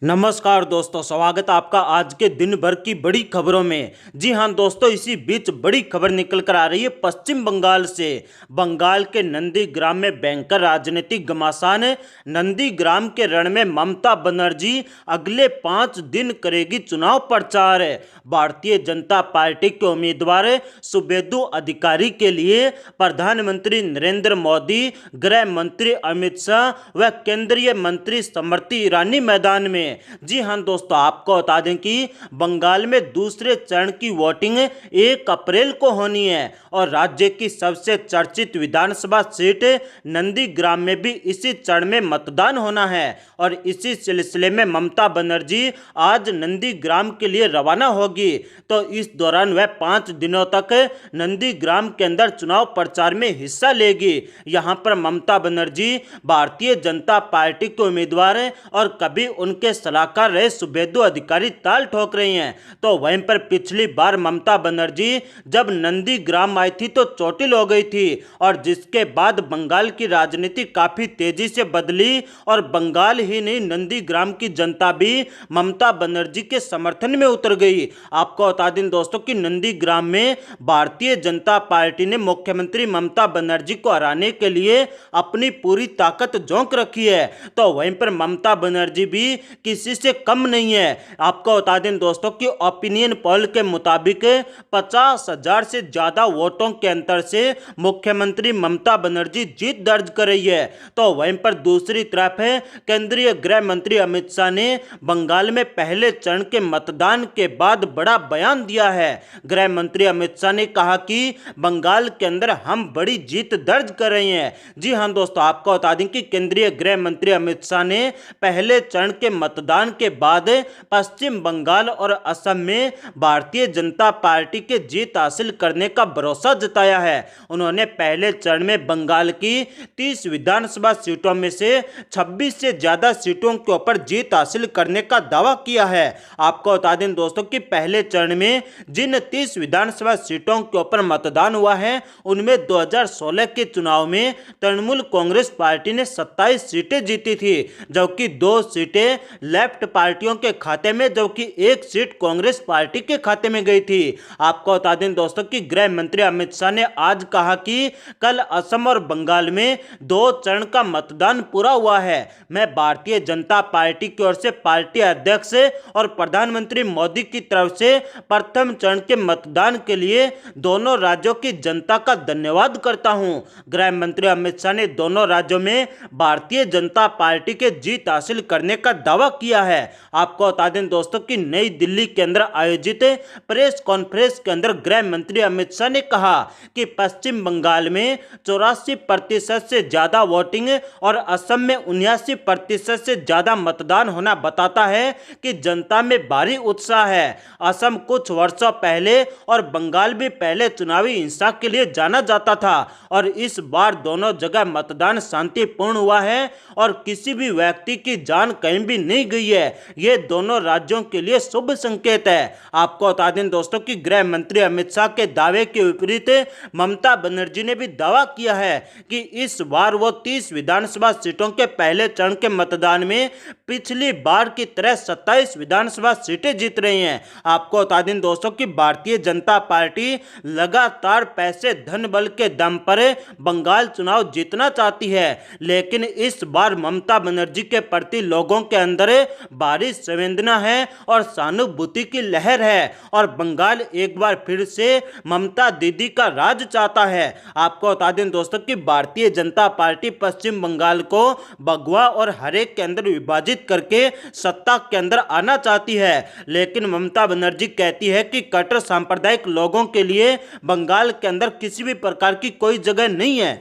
नमस्कार दोस्तों, स्वागत है आपका आज के दिन भर की बड़ी खबरों में। जी हां दोस्तों, इसी बीच बड़ी खबर निकल कर आ रही है पश्चिम बंगाल से। बंगाल के नंदीग्राम में भयंकर राजनीतिक घमासान। नंदीग्राम के रण में ममता बनर्जी अगले 5 दिन करेगी चुनाव प्रचार। भारतीय जनता पार्टी के उम्मीदवार शुभेंदु अधिकारी के लिए प्रधानमंत्री नरेंद्र मोदी, गृह मंत्री अमित शाह व केंद्रीय मंत्री स्मृति ईरानी मैदान में। जी हां दोस्तों, आपको बता दें कि बंगाल में दूसरे चरण की वोटिंग 1 अप्रैल को होनी है और राज्य की सबसे चर्चित विधानसभा सीट नंदीग्राम में भी इसी चरण में मतदान होना है। और इसी सिलसिले में ममता बनर्जी आज नंदीग्राम के लिए रवाना होगी। तो इस दौरान वह 5 दिनों तक नंदीग्राम के अंदर चुनाव प्रचार में हिस्सा लेगी। यहां पर ममता बनर्जी भारतीय जनता पार्टी के उम्मीदवार हैं और कभी उनके सलाहकार रहे शुभेंदु अधिकारी ताल ठोक रही हैं। तो वहीं पर पिछली बार ममता बनर्जी जब नंदीग्राम आई थी तो चोटिल हो गई थी और जिसके बाद बंगाल की राजनीति काफी तेजी से बदली और बंगाल ही नहीं नंदीग्राम की जनता भी ममता बनर्जी के समर्थन में उतर गई। आपको बता दें दोस्तों कि नंदीग्राम में भारतीय जनता पार्टी ने मुख्यमंत्री ममता बनर्जी को हराने के लिए अपनी पूरी ताकत झोंक रखी है। तो वहीं पर ममता बनर्जी भी किसी से कम नहीं है। आपको बता दें दोस्तों कि ओपिनियन पोल के मुताबिक 50,000 से ज्यादा वोटों के अंतर से मुख्यमंत्री ममता बनर्जी जीत दर्ज कर रही है। तो वहीं पर दूसरी तरफ है केंद्रीय गृह मंत्री अमित शाह ने बंगाल में पहले चरण के मतदान के बाद बड़ा बयान दिया है। गृह मंत्री अमित शाह ने कहा कि बंगाल के अंदर हम बड़ी जीत दर्ज कर रहे हैं। जी हां दोस्तों, आपको बता दें कि केंद्रीय गृह मंत्री अमित शाह ने पहले चरण के मतदान के बाद पश्चिम बंगाल और असम में भारतीय जनता पार्टी के जीत हासिल करने का भरोसा जताया है। उन्होंने पहले चरण में बंगाल की 30 विधानसभा सीटों में से 26 से ज्यादा सीटों के ऊपर जीत हासिल करने का दावा किया है। आपको बता दें दोस्तों कि पहले चरण में जिन 30 विधानसभा सीटों के ऊपर मतदान हुआ है उनमें 2016 के चुनाव में तृणमूल कांग्रेस पार्टी ने 27 सीटें जीती थी, जबकि 2 सीटें लेफ्ट पार्टियों के खाते में, जबकि 1 सीट कांग्रेस पार्टी के खाते में गई थी। आपको बता दें दोस्तों कि गृह मंत्री अमित शाह ने आज कहा कि कल असम और बंगाल में 2 चरण का मतदान पूरा हुआ है। मैं भारतीय जनता पार्टी की ओर से पार्टी अध्यक्ष और प्रधानमंत्री मोदी की तरफ से प्रथम चरण के मतदान के लिए दोनों राज्यों की जनता का धन्यवाद करता हूं। गृह मंत्री अमित शाह ने दोनों राज्यों में भारतीय जनता पार्टी के जीत हासिल करने का दावा किया है। आपको बता दें दोस्तों कि नई दिल्ली के अंदर आयोजित प्रेस कॉन्फ्रेंस के अंदर गृह मंत्री अमित शाह ने कहा कि पश्चिम बंगाल में 84% से ज्यादा वोटिंग और असम में 79% से ज्यादा मतदान होना बताता है कि जनता में भारी उत्साह है। असम कुछ वर्षों पहले और बंगाल भी पहले चुनावी हिंसा के लिए जाना जाता था और इस बार दोनों जगह मतदान शांतिपूर्ण हुआ है और किसी भी व्यक्ति की जान कहीं भी नहीं गई है। ये दोनों राज्यों के लिए शुभ संकेत है। आपको बता दें दोस्तों कि गृह मंत्री अमित शाह के दावे के विपरीत ममता बनर्जी ने भी दावा किया है कि इस बार वो 30 विधानसभा सीटों के पहले चरण के मतदान में पिछली बार की तरह 27 विधानसभा सीटें जीत रही हैं। आपको बता दें दोस्तों कि भारतीय जनता पार्टी लगातार पैसे धन बल के दम पर बंगाल चुनाव जीतना चाहती है, लेकिन इस बार ममता बनर्जी के प्रति लोगों के अंदर भारी संवेदना है और सहानुभूति की लहर है और बंगाल एक बार फिर से ममता दीदी का राज चाहता है। आपको बता दें दोस्तों कि भारतीय जनता पार्टी पश्चिम बंगाल को भगवा और हरे के अंदर विभाजित करके सत्ता के अंदर आना चाहती है, लेकिन ममता बनर्जी कहती है कि कट्टर सांप्रदायिक लोगों के लिए बंगाल के अंदर किसी भी प्रकार की कोई जगह नहीं है।